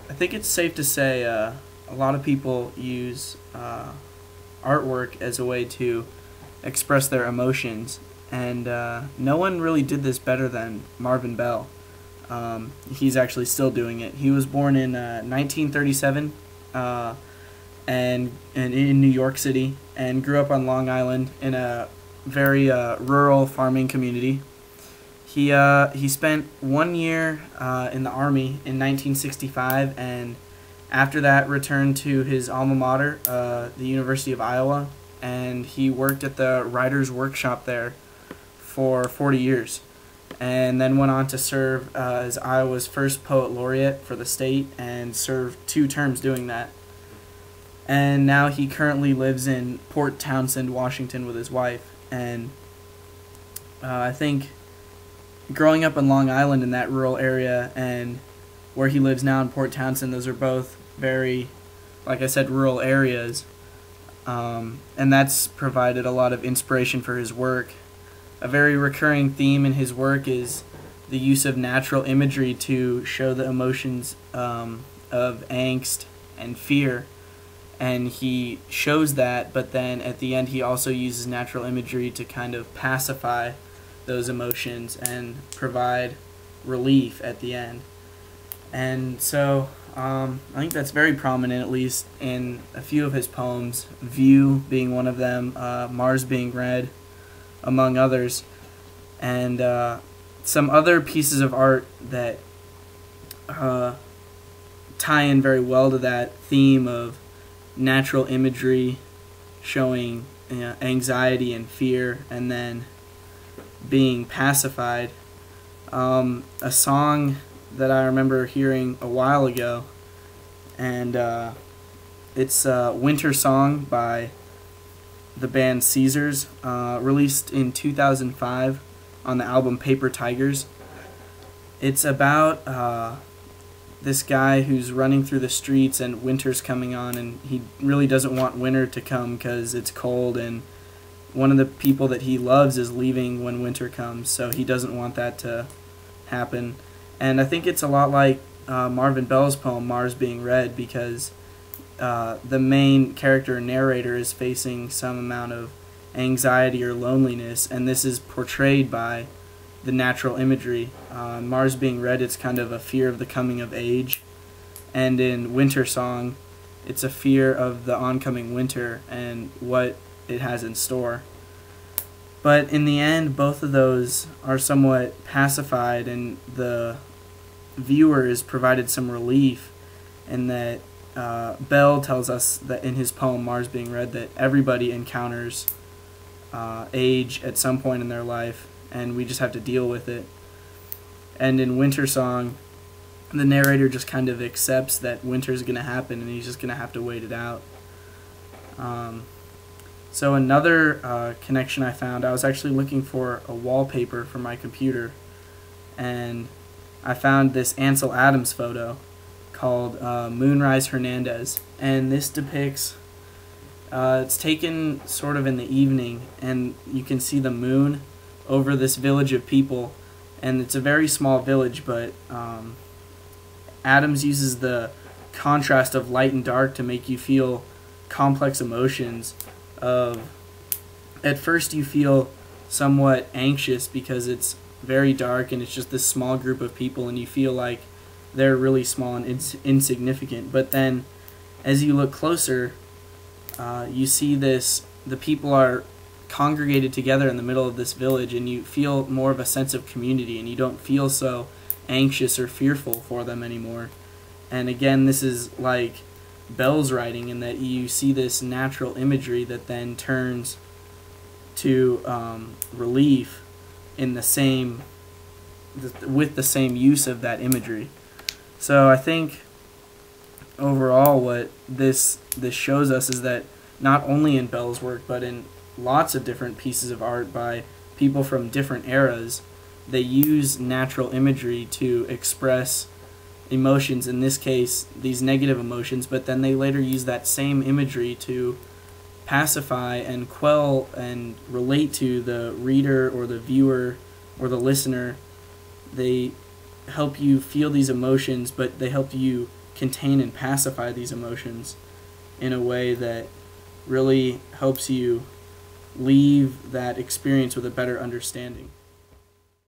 I think it's safe to say a lot of people use artwork as a way to express their emotions, and no one really did this better than Marvin Bell. He's actually still doing it. He was born in 1937 and in New York City, and grew up on Long Island in a very rural farming community. He spent 1 year in the Army in 1965, and after that returned to his alma mater, the University of Iowa, and he worked at the writer's workshop there for 40 years, and then went on to serve as Iowa's first poet laureate for the state, and served 2 terms doing that. And now he currently lives in Port Townsend, Washington with his wife, and I think growing up in Long Island in that rural area and where he lives now in Port Townsend, those are both very, like I said, rural areas. And that's provided a lot of inspiration for his work. A very recurring theme in his work is the use of natural imagery to show the emotions of angst and fear. And he shows that, but then at the end he also uses natural imagery to kind of pacify those emotions and provide relief at the end. And so I think that's very prominent, at least in a few of his poems, View being one of them, Mars Being Red, among others. And some other pieces of art that tie in very well to that theme of natural imagery showing anxiety and fear, and then being pacified. A song that I remember hearing a while ago, and it's Winter Song by the band Caesars, released in 2005 on the album Paper Tigers. It's about this guy who's running through the streets and winter's coming on, and he really doesn't want winter to come because it's cold, and one of the people that he loves is leaving when winter comes, so he doesn't want that to happen. And I think it's a lot like Marvin Bell's poem Mars Being Red, because the main character and narrator is facing some amount of anxiety or loneliness, and this is portrayed by the natural imagery. Mars Being Red, it's kind of a fear of the coming of age, and in Winter Song, it's a fear of the oncoming winter and what it has in store. But in the end, both of those are somewhat pacified, and the viewer is provided some relief, and that Bell tells us that in his poem Mars Being Red that everybody encounters age at some point in their life, and we just have to deal with it. And in Winter Song, the narrator just kind of accepts that winter's going to happen, and he's just going to have to wait it out. So another connection I found, I was actually looking for a wallpaper for my computer, and I found this Ansel Adams photo called Moonrise Hernandez, and this depicts, it's taken sort of in the evening, and you can see the moon over this village of people, and it's a very small village, but Adams uses the contrast of light and dark to make you feel complex emotions of, at first you feel somewhat anxious because it's very dark and it's just this small group of people, and you feel like they're really small and insignificant, but then as you look closer, you see the people are congregated together in the middle of this village, and you feel more of a sense of community, and you don't feel so anxious or fearful for them anymore. And again, this is like Bell's writing, in that you see this natural imagery that then turns to relief in the same, with the same use of that imagery. So I think overall what this shows us is that not only in Bell's work, but in lots of different pieces of art by people from different eras, they use natural imagery to express emotions, in this case these negative emotions, but then they later use that same imagery to pacify and quell and relate to the reader or the viewer or the listener. They help you feel these emotions, but they help you contain and pacify these emotions in a way that really helps you leave that experience with a better understanding.